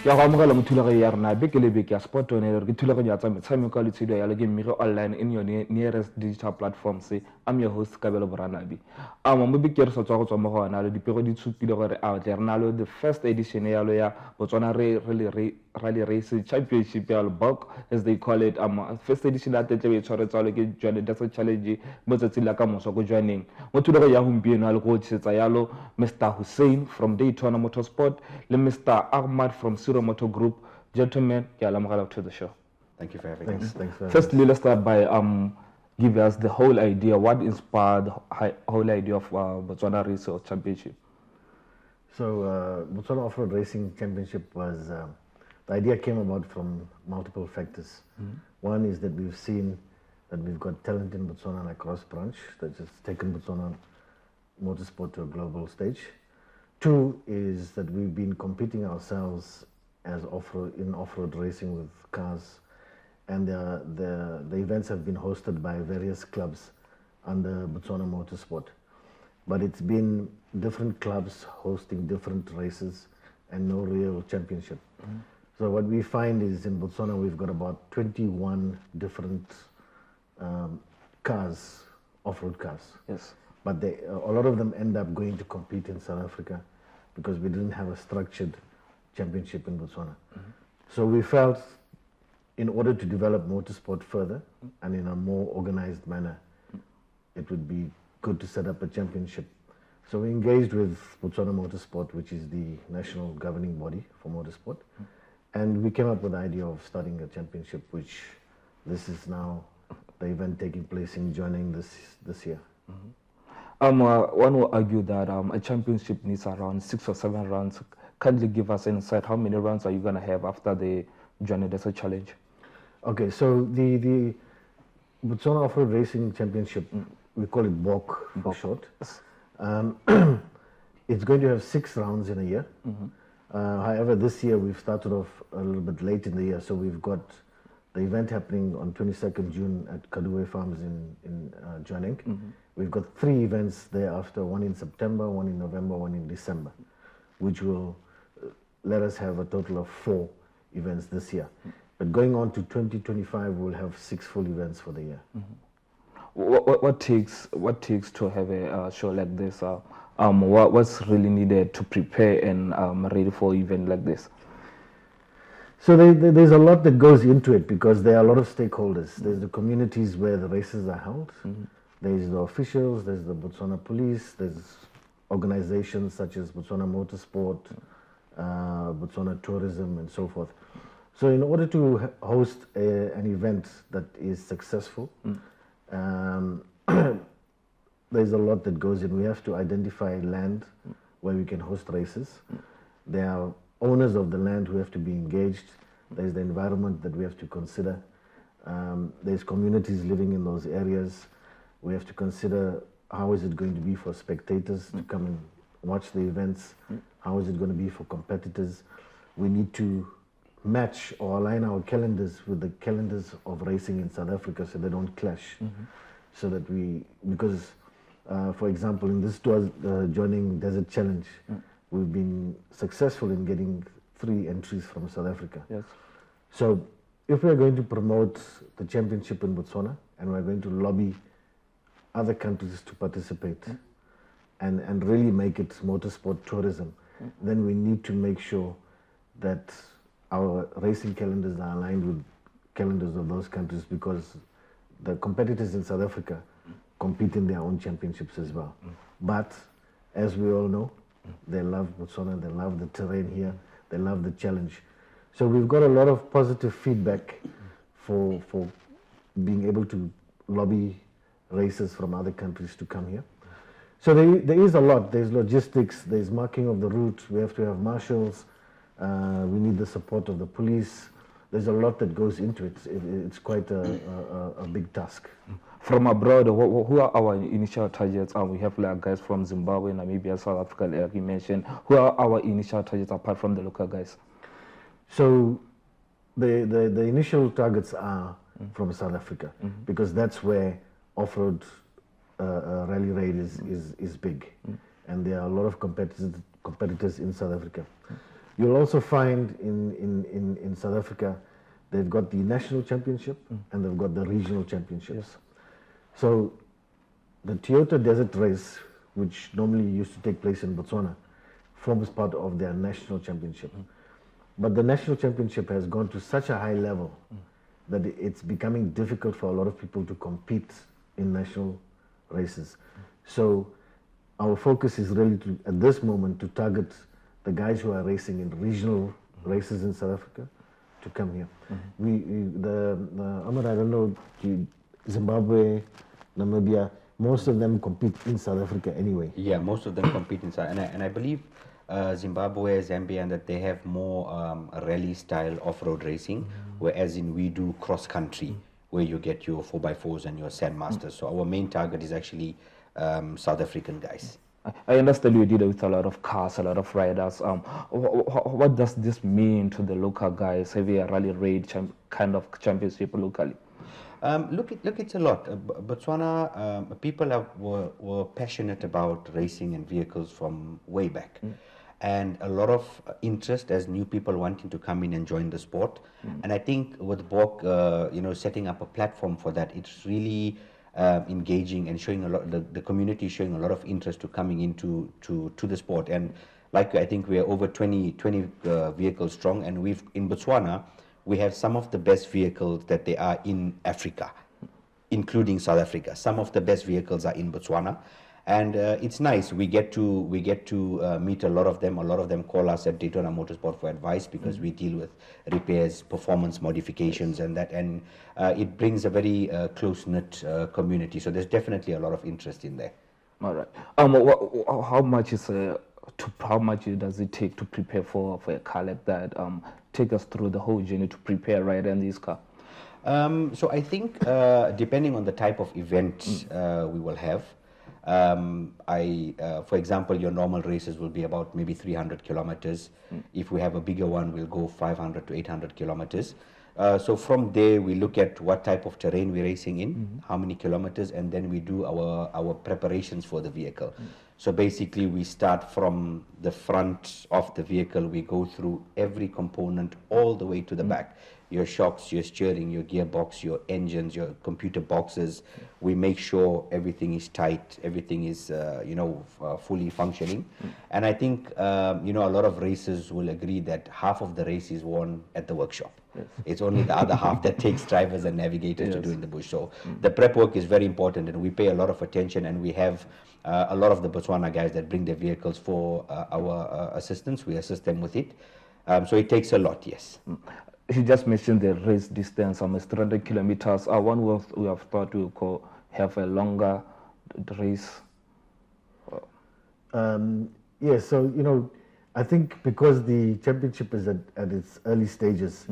Ya go amogela mo thulaganyo ya rona beke le beke ya sport one re thulaganyo ya tsa metshameko le tshido ya le ke Mmegi online in your nearest digital platforms. I'm your host Kabelo Boranabi. Mo beke re sa tswa go tswa mo go ona le dipego di tshupile gore a tle rena le the first edition ya lo ya Botswana Rally Race Championship ya BOK as they call it. First edition ya tetle e tshwaretswa le ke Jwaneng Desert challenge mo tsatsing la ka moso go Jwaneng. Mo thulaganyo ya gompieno le go tsetsa yalo Mr. Hussein from Daytona Motorsport le Mr. Ahmad from Siro Motor Group. Gentlemen, to the show. Thank you for having us. Thanks for Firstly, let's start by give us the whole idea. What inspired the whole idea of Botswana Race Championship? So Botswana Off-Road Racing Championship was, the idea came about from multiple factors. One is that we've seen that we've got talent in Botswana like Cross Branch that has taken Botswana motorsport to a global stage. Two is that we've been competing ourselves as off-road racing with cars, and the events have been hosted by various clubs under Botswana Motorsport. But it's been different clubs hosting different races and no real championship. So what we find is in Botswana we've got about 21 different cars, off-road cars. Yes. But a lot of them end up going to compete in South Africa because we didn't have a structured championship in Botswana. So we felt in order to develop motorsport further and in a more organized manner, it would be good to set up a championship. So we engaged with Botswana Motorsport, which is the national governing body for motorsport, and we came up with the idea of starting a championship, which this is now the event taking place in Jwaneng this year. One will argue that a championship needs around 6 or 7 rounds. Kindly give us insight. How many rounds are you going to have after the Jwaneng Desert Challenge? Okay, so the Botswana Off-Road Racing Championship, we call it BOK for short. It's going to have 6 rounds in a year. However, this year we've started off a little bit late in the year, so we've got the event happening on 22nd June at Kaduwe Farms in Jwaneng. We've got 3 events thereafter, one in September, one in November, one in December, which will let us have a total of 4 events this year. But going on to 2025, we'll have 6 full events for the year. What takes to have a show like this? What's really needed to prepare and ready for an event like this? So there's a lot that goes into it because there are a lot of stakeholders. There's the communities where the races are held. There's the officials, there's the Botswana police, there's organizations such as Botswana Motorsport, Botswana Tourism, and so forth. So in order to host an event that is successful, there's a lot that goes in. We have to identify land where we can host races. There are owners of the land who have to be engaged. There's the environment that we have to consider. There's communities living in those areas. We have to consider how is it going to be for spectators to come and watch the events. How is it going to be for competitors? We need to match or align our calendars with the calendars of racing in South Africa so they don't clash. So that because for example, in this Jwaneng Desert Challenge, we've been successful in getting 3 entries from South Africa. Yes. So if we're going to promote the championship in Botswana and we're going to lobby other countries to participate and really make it motorsport tourism, then we need to make sure that our racing calendars are aligned with calendars of those countries because the competitors in South Africa compete in their own championships as well. But as we all know, they love Botswana, they love the terrain here, they love the challenge. So we've got a lot of positive feedback for being able to lobby races from other countries to come here. So there is a lot. There's logistics, there's marking of the route, we have to have marshals, we need the support of the police. There's a lot that goes into it. It's quite a big task. From abroad, who are our initial targets? We have like guys from Zimbabwe, Namibia, South Africa, like you mentioned. Who are our initial targets apart from the local guys? So the initial targets are from South Africa because that's where off-road rally raid is big, and there are a lot of competitors in South Africa. You'll also find in South Africa, they've got the national championship and they've got the regional championships. Yes. So the Toyota Desert race, which normally used to take place in Botswana, forms part of their national championship. But the national championship has gone to such a high level that it's becoming difficult for a lot of people to compete in national races. So our focus is really to, at this moment, to target the guys who are racing in regional races in South Africa to come here. Ahmed, I don't know, Zimbabwe, Namibia, most of them compete in South Africa anyway. Yeah, most of them compete in South, and I believe Zimbabwe, Zambia, and that they have more rally style off-road racing, whereas in we do cross-country, where you get your 4x4s and your Sandmasters. So our main target is actually South African guys. I understand you did it with a lot of cars, a lot of riders. What does this mean to the local guys, having a rally raid kind of championship locally? Look, it's a lot. Botswana, people were passionate about racing and vehicles from way back. And a lot of interest as new people wanting to come in and join the sport. And I think with Bork, setting up a platform for that, it's really engaging and showing a lot, the community showing a lot of interest to coming into to the sport. And like, I think we're over 20 vehicles strong, and in Botswana, we have some of the best vehicles that they are in Africa, including South Africa. Some of the best vehicles are in Botswana. And it's nice. We get to meet a lot of them. A lot of them call us at Daytona Motorsport for advice, because we deal with repairs, performance modifications, and that. And it brings a very close-knit community. So there's definitely a lot of interest in there. All right. How much does it take to prepare for a car like that? Take us through the whole journey to prepare right in this car. So I think depending on the type of event we will have. For example, your normal races will be about maybe 300 kilometers. If we have a bigger one, we'll go 500 to 800 kilometers. So from there, we look at what type of terrain we're racing in, how many kilometers, and then we do our preparations for the vehicle. So basically, we start from the front of the vehicle. We go through every component all the way to the back. Your shocks, your steering, your gearbox, your engines, your computer boxes. We make sure everything is tight, everything is fully functioning. And I think a lot of racers will agree that half of the race is won at the workshop. Yes. It's only the other half that takes drivers and navigators to do in the bush. So the prep work is very important, and we pay a lot of attention, and we have a lot of the Botswana guys that bring their vehicles for our assistance. We assist them with it. So it takes a lot, yes. You just mentioned the race distance, almost 300 kilometers. One we have thought we could have a longer race. Yes, so, I think because the championship is at its early stages,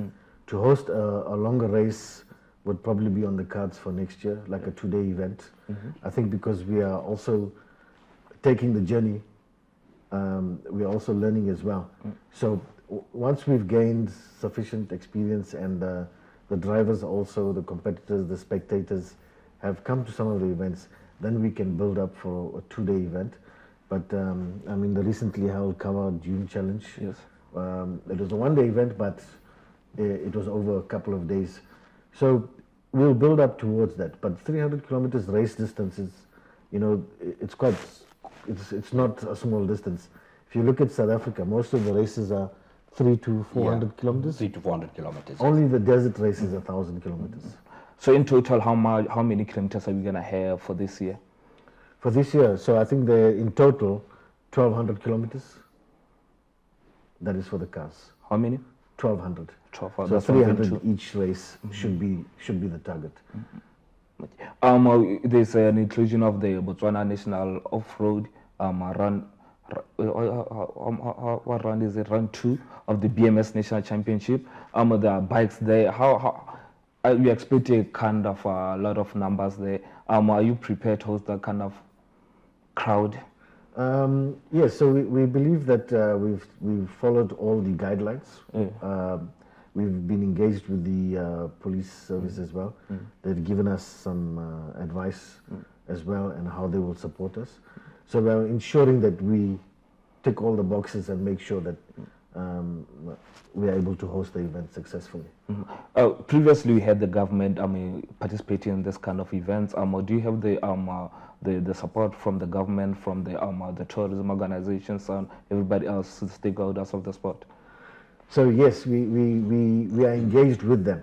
to host a longer race would probably be on the cards for next year, like a 2-day event. I think because we are also taking the journey, we are also learning as well. So once we've gained sufficient experience, and the drivers also, the competitors, the spectators have come to some of the events, then we can build up for a 2-day event. But the recently held Cover June Challenge, yes, it was a 1-day event, but it was over a couple of days. So we'll build up towards that. But 300 kilometers race distance is, it's not a small distance. If you look at South Africa, most of the races are 300 to 400 kilometers. 300 to 400 kilometers. Only the desert race is 1,000 kilometers. So in total, how many kilometers are we gonna have for this year? For this year, so I think in total 1,200 kilometers. That is for the cars. How many? 1,200. 1,200. So 300 each race should be the target. There's an inclusion of the Botswana National Off-Road run. What run is it? Run 2 of the BMS National Championship. There are bikes there. How you expect a kind of a lot of numbers there? Are you prepared to host that kind of crowd? Yes. So we believe that we've followed all the guidelines. We've been engaged with the police service as well. They've given us some advice as well, and how they will support us. So we're ensuring that we tick all the boxes and make sure that we are able to host the event successfully. Previously, we had the government participating in this kind of events. Do you have the support from the government, from the tourism organizations, and everybody else, the stakeholders of the sport? So yes, we are engaged with them,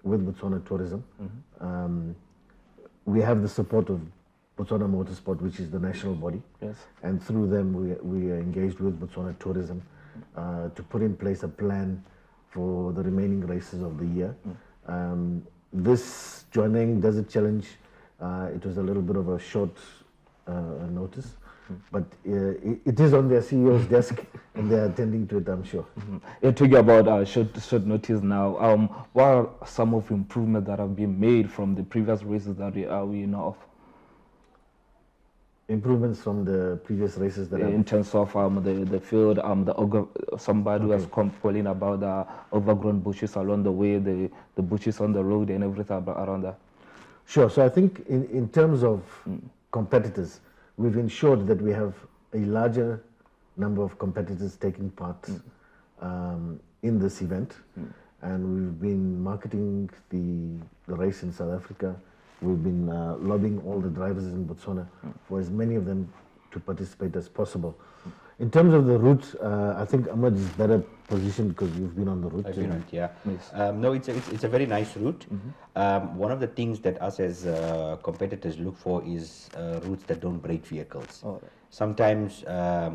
with Botswana Tourism. We have the support of Botswana Motorsport, which is the national body. Yes. And through them, we are engaged with Botswana Tourism to put in place a plan for the remaining races of the year. This Jwaneng Desert Challenge, it was a little bit of a short notice, but it is on their CEO's desk, and they are attending to it, I'm sure. You're talking about short notice now. What are some of the improvements that have been made from the previous races that we know of? Improvements from the previous races that in terms of the field, somebody was complaining about the overgrown bushes along the way, the bushes on the road and everything around that. Sure. So I think in terms of competitors, we've ensured that we have a larger number of competitors taking part in this event, and we've been marketing the race in South Africa. We've been lobbying all the drivers in Botswana for as many of them to participate as possible. In terms of the route, I think Ahmed is better positioned because you've been on the route. I've been on it, yeah. Yes. No, it's a very nice route. One of the things that us as competitors look for is routes that don't break vehicles. All right. Sometimes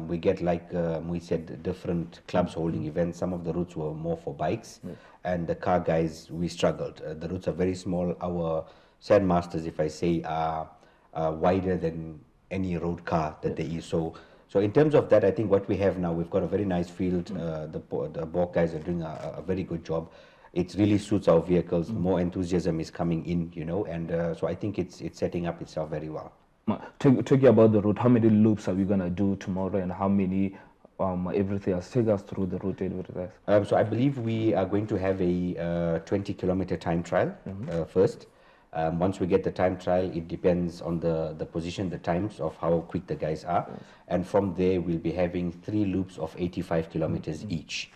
we get, like we said, different clubs holding events. Some of the routes were more for bikes, and the car guys, we struggled. The routes are very small. Our Sandmasters, if I say, are wider than any road car that there is. So in terms of that, I think what we have now, we've got a very nice field. The BOK guys are doing a very good job. It really suits our vehicles. More enthusiasm is coming in, you know, and so I think it's setting up itself very well. Talking about the route, how many loops are we going to do tomorrow, and how many everything else? Take us through the route and everything. So I believe we are going to have a 20-kilometer time trial first. Once we get the time trial, it depends on the position, the times of how quick the guys are. And from there, we'll be having 3 loops of 85 kilometers each.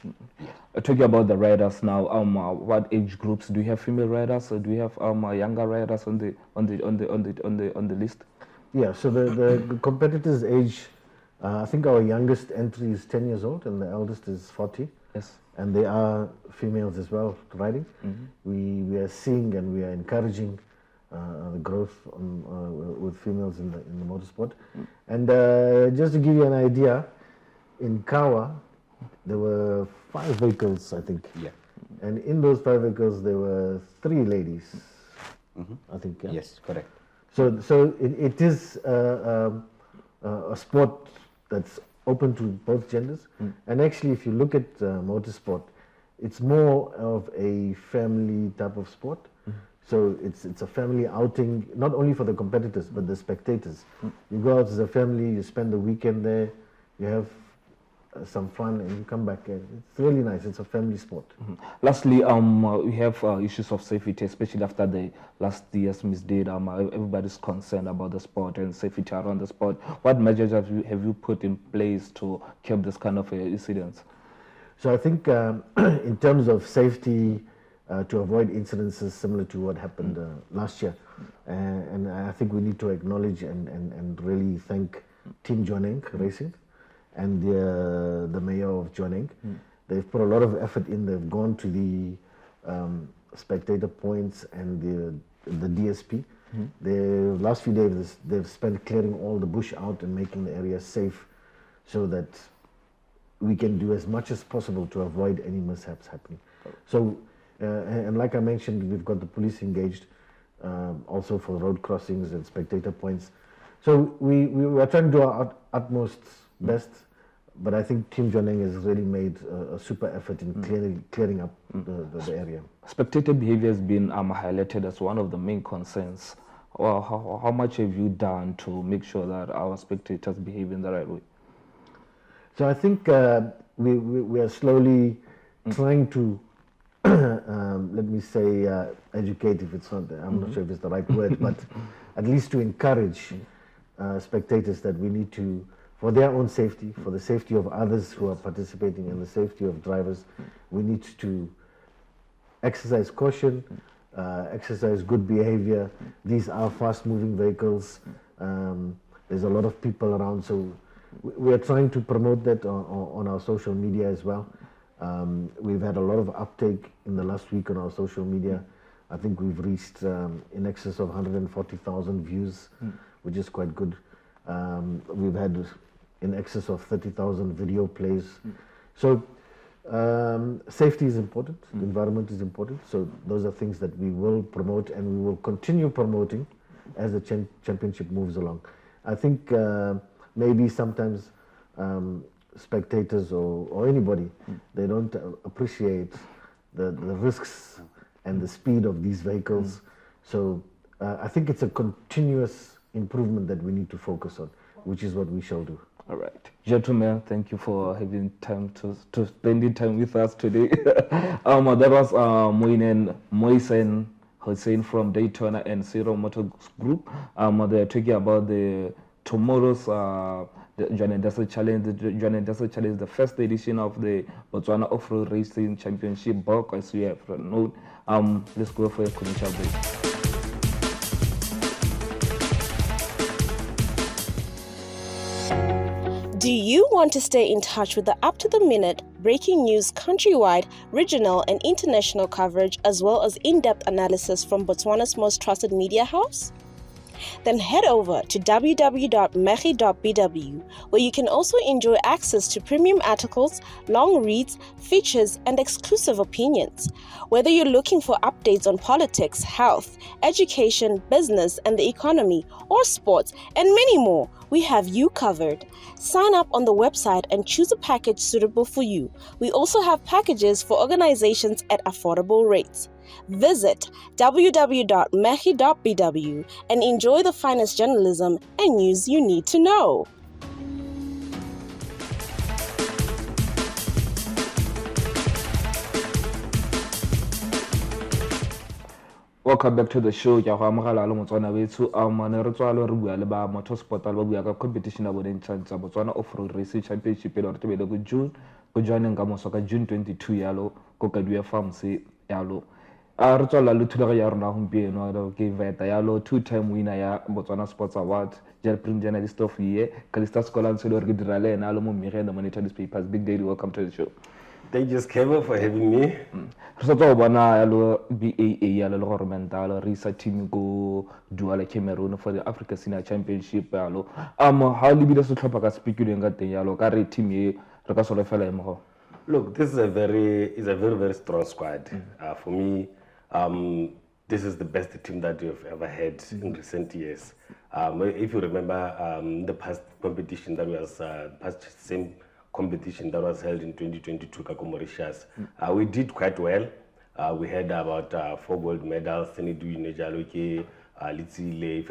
Talking about the riders now, what age groups do you have? Female riders, or do you have younger riders on the list? Yeah, so the competitors' age, I think our youngest entry is 10 years old and the eldest is 40. Yes. And they are females as well riding. We are seeing and we are encouraging the growth with females in the motorsport. And just to give you an idea, in Kawa, there were 5 vehicles, I think. Yeah. And in those 5 vehicles, there were 3 ladies, I think. Yeah? Yes, correct. So it is a sport that's open to both genders. And actually, if you look at motorsport, it's more of a family type of sport. So it's a family outing, not only for the competitors, but the spectators. You go out as a family, you spend the weekend there, you have some fun, and you come back. It's really nice. It's a family sport. Lastly, we have issues of safety, especially after the last year's misdeed. Everybody's concerned about the sport and safety around the sport. What measures have you put in place to curb this kind of incidents? So I think in terms of safety, to avoid incidences similar to what happened last year, and I think we need to acknowledge and really thank Team Jwaneng Racing and the mayor of Jwaneng. They've put a lot of effort in. They've gone to the spectator points and the DSP. The last few days, they've spent clearing all the bush out and making the area safe so that we can do as much as possible to avoid any mishaps happening. So, and like I mentioned, we've got the police engaged also for road crossings and spectator points. So we are trying to do our utmost best, but I think Team Jwaneng has really made a super effort in clearing up the area. Spectator behavior has been highlighted as one of the main concerns. How much have you done to make sure that our spectators behave in the right way? So I think we are slowly trying to, let me say, educate, if it's not, I'm not sure if it's the right word, but at least to encourage spectators that we need to for their own safety, for the safety of others who are participating, and the safety of drivers, we need to exercise caution, exercise good behavior. These are fast-moving vehicles. There's a lot of people around, so we are trying to promote that on our social media as well. We've had a lot of uptake in the last week on our social media. I think we've reached in excess of 140,000 views, which is quite good. We've had in excess of 30,000 video plays. So safety is important, the environment is important. So those are things that we will promote, and we will continue promoting as the championship moves along. I think maybe sometimes spectators or anybody, they don't appreciate the risks and the speed of these vehicles. So I think it's a continuous improvement that we need to focus on, which is what we shall do. All right. Gentlemen, thank you for having time to spending time with us today. That was Moisen Hussein from Daytona and Zero Motor Group. They're talking about the tomorrow's the Jwaneng Desert Challenge. The Jwaneng Desert Challenge is the first edition of the Botswana Off-Road Racing Championship, BOK, as we have known. Let's go for a commercial break. Do you want to stay in touch with the up-to-the-minute breaking news, countrywide, regional and international coverage, as well as in-depth analysis from Botswana's most trusted media house? Then head over to www.mmegi.bw, where you can also enjoy access to premium articles, long reads, features, and exclusive opinions. Whether you're looking for updates on politics, health, education, business, and the economy, or sports, and many more, we have you covered. Sign up on the website and choose a package suitable for you. We also have packages for organizations at affordable rates. Visit www.mmegi.bw and enjoy the finest journalism and news you need to know. Welcome back to the show. Ya go amogela le Motswana bethu ne re tswa le re bua le ba motorsport ba bua ka competition ya bodeng tsa Botswana Off-Road Racing Championship le re tebele go June go Jwaneng ka moso ka June 22 yalo go Kadue Farms yalo. Re tswala le thulaga ya rona gompieno ke veta yalo, two-time winner ya Botswana Sports Award, Print Journalist of the Year, Calistus Kolantsho le re dira le ena le mo Mmegi and the Monitor Newspapers. Big Daddy, welcome to the show. Thank you, Kabelo, for having me. Re sa tswa bona yalo BAA yalo le gore mental re isa team go duala Cameroon for the Africa Senior Championship yalo. How libile se tlhopha ka speaking ka teng yalo ka re team ye re ka solo fela mo. Look, this is a very very strong squad. For me, this is the best team that we've ever had in recent years. If you remember the past competition that was same competition that was held in 2022 Kako Mauritius, we did quite well. We had about 4 gold medals. If I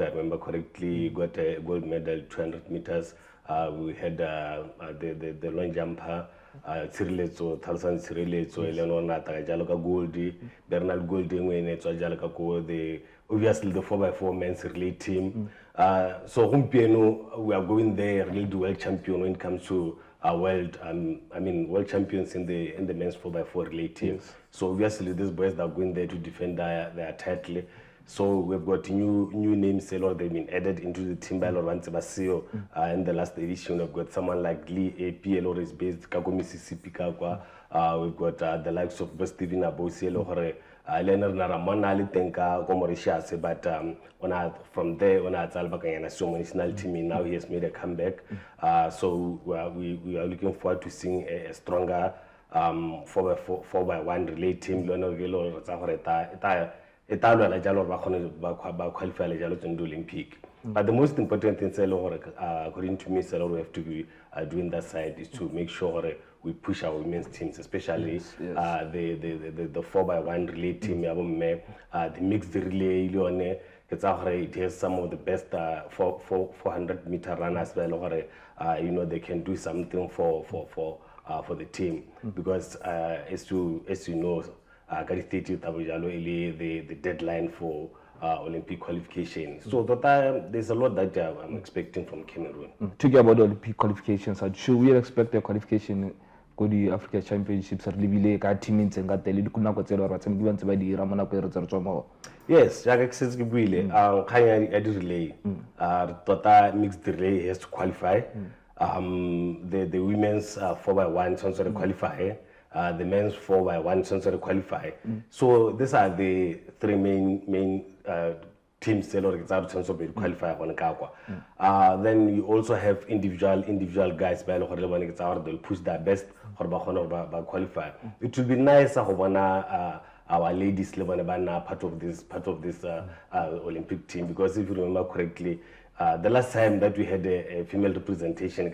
remember correctly, got a gold medal 200 meters. We had the long jumper Tshireletso, Thalsan Tshireletso, Eleanor Nata Jalaka Goldie, Bernard Golding when it's Jalaka Go, obviously the 4x4 men's relay team. So Humpieno, we are going there really the world champion when it comes to world world champions in the men's 4x4 relay team. Yes. So obviously these boys that are going there to defend their title. So we've got new names, they've been added into the team by Laurent Sebasio. In the last edition, we've got someone like Lee AP, is based Kako Mississippi. We've got the likes of Stephen Abosi, Leonard Naramana, Litenka, Mauritius, but from there, on our national team, now he has made a comeback. So we are looking forward to seeing a stronger 4x1 relay team. Olympic. But the most important thing, according to me, we have to be doing that side is to make sure we push our women's teams, especially the 4x1 relay team, the mixed relay. It has some of the best 400-meter runners. They can do something for the team because as you know. The deadline for Olympic qualification. So there's a lot that I'm expecting from Cameroon. Talking about the Olympic qualifications, should we expect a qualification go the Africa Championships or libile ka team ntse nga tele di kuna go tsela ra tsemi ba di ra mona go re tswa mo? Yes, jaaka ke setse ke buile khanya ya di relay mixed relay has to qualify. The women's 4x1 sponsor qualify, the men's 4x1 sponsor qualify. So these are the three main teams that will qualify on Kakwa. Then you also have individual guys they'll push their best or qualify. It will be nice our ladies part of this Olympic team, because if you remember correctly, the last time that we had a female representation,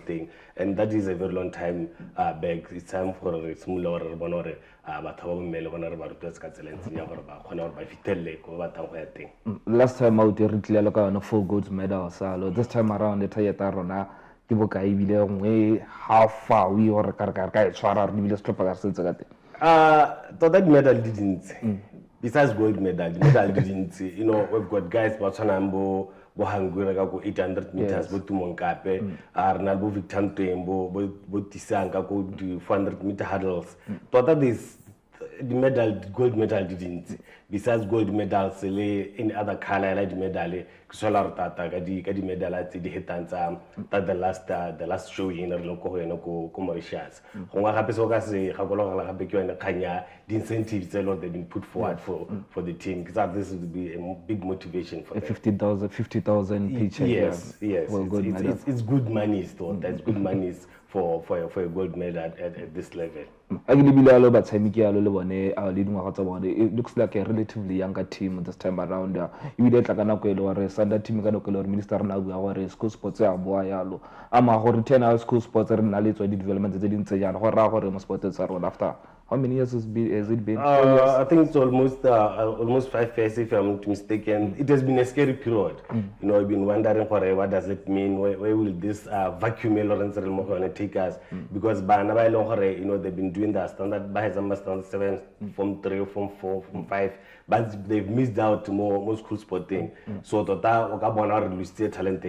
thing, and that is a very long time back. It's time for a smaller last time out there, 4 gold medals. This time around, the Tayeta how far we or that medal didn't. Besides gold medal, the medal didn't. You know, we've got guys Botswanambo, Bohangura go 800 meters, go to Moncape, Arnaldo Victor Tembo, Botisanga go to 400-meter hurdles. That is the medal, gold medal didn't. Besides gold medals, in other color like medal, solar tata, gadi medal at the hitanza, that the last show in a local Mauritius. Honga Hapisoga say, Hagologa Habekyo and Kanya, the incentives they've been put forward for the team, because this would be a big motivation for them. 50,000 paycheck. Yes, yes. Well, it's good money, so that's good money for a gold medal at this level. It looks like a relatively younger team this time around. Immediately, team minister now school sports school sports development after. How many years has it been? I think it's almost 5 years, if I'm not mistaken. It has been a scary period. You know, I've been wondering what does it mean? Where will this vacuum take us? Because by now, you know, they've been doing that standard by standard 7, Form 3, Form 4, Form 5, but they've missed out more school sporting. So Okabona released talent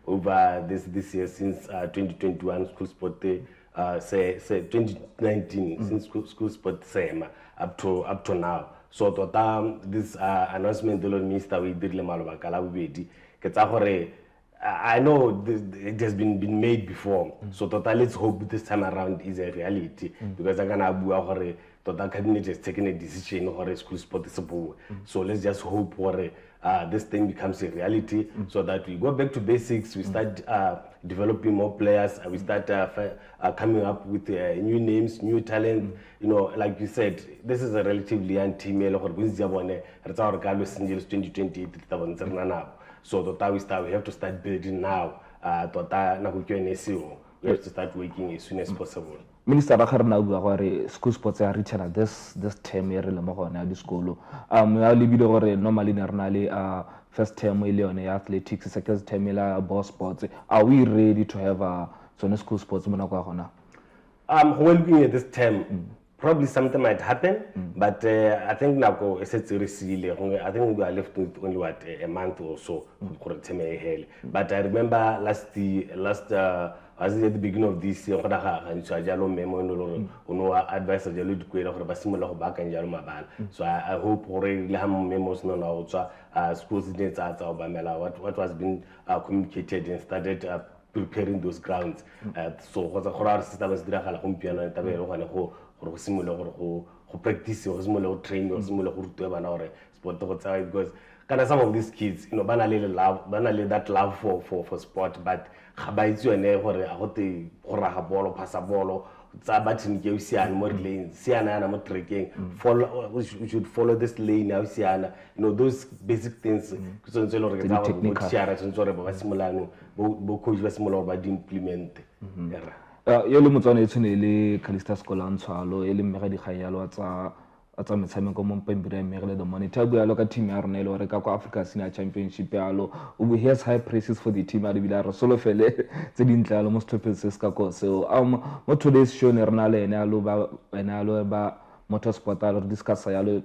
over this year since 2021 school sport. Say 2019 since school sport same up to now. So this announcement the minister we did I know it has been made before. So let's hope this time around is a reality, because I can the cabinet has taken a decision or school sport is so let's just hope this thing becomes a reality, so that we go back to basics, we start developing more players, we start coming up with new names, new talent. You know, like you said, this is a relatively young team. So we have to start building now. We have to start working as soon as possible. Minister Rakharna school sports are reaching this term here in the school. Normally first term athletics, second term ball sports. Are we ready to have school sports? When looking at this term, probably something might happen, but I think now I think we are left with only a month or so. But I remember last as at the beginning of this year, so I hope memos schools what was being communicated and started preparing those grounds. So what the system is practice or train or sport, because some of these kids, you know, banally that love for sport, but it's you and we should follow this lane. You know, those basic things. Implement. Yele motswana e tshwane Calistus Kolantsho ele Mmegi Sport atsa metshameko mo mpembire Mmegi the monitor bua lo ka team ya rona ile re ka kwa Africa Senior Championship yalo we has high praises for the team a dibila re solo fele tse dintlalo mo stopes ka ko so mo today's show ne rena le ene alo ba motorsport alo discuss yalo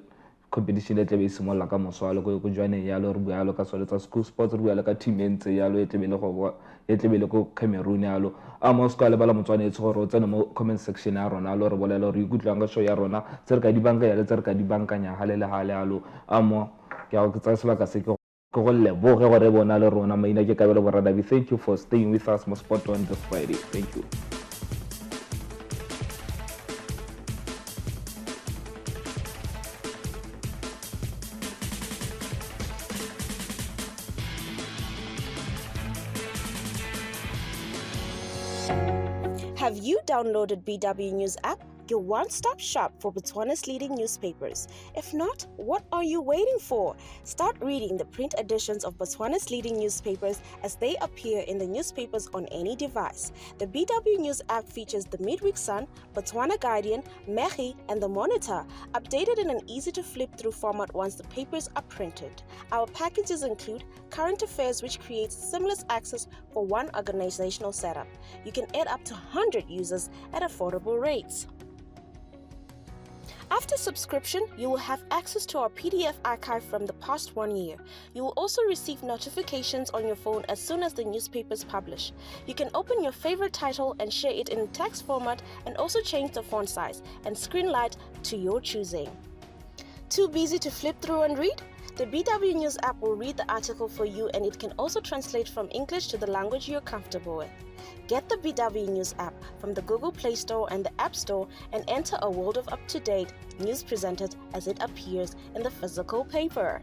competition e tlabe e simolola ka moswalo ko Jwaneng yalo re bua yalo ka solo tsa school sports re bua yalo ka team e ntse yalo e tlabe le ko Cameroon yalo mo ska le bala Motswanetse gore o tsene mo comment section ya rona lo re bolela re ikutlwang ka show ya rona tse re ka di banka yalo tse re ka di bankanya hale le hale yalo mo ke a go tsa sebaka se ke go leboge gore bona le rona maina ke Kabelo Boranabi. Thank you for staying with us mo Sport on this Friday. Thank you. Have you downloaded BW News app? Your one-stop shop for Botswana's leading newspapers. If not, what are you waiting for? Start reading the print editions of Botswana's leading newspapers as they appear in the newspapers on any device. The BW News app features the Midweek Sun, Botswana Guardian, Mmegi, and the Monitor, updated in an easy-to-flip-through format once the papers are printed. Our packages include current affairs, which creates seamless access for one organizational setup. You can add up to 100 users at affordable rates. After subscription, you will have access to our PDF archive from the past 1 year. You will also receive notifications on your phone as soon as the newspapers publish. You can open your favorite title and share it in text format, and also change the font size and screen light to your choosing. Too busy to flip through and read? The BW News app will read the article for you, and it can also translate from English to the language you're comfortable with. Get the BW News app from the Google Play Store and the App Store and enter a world of up-to-date news presented as it appears in the physical paper.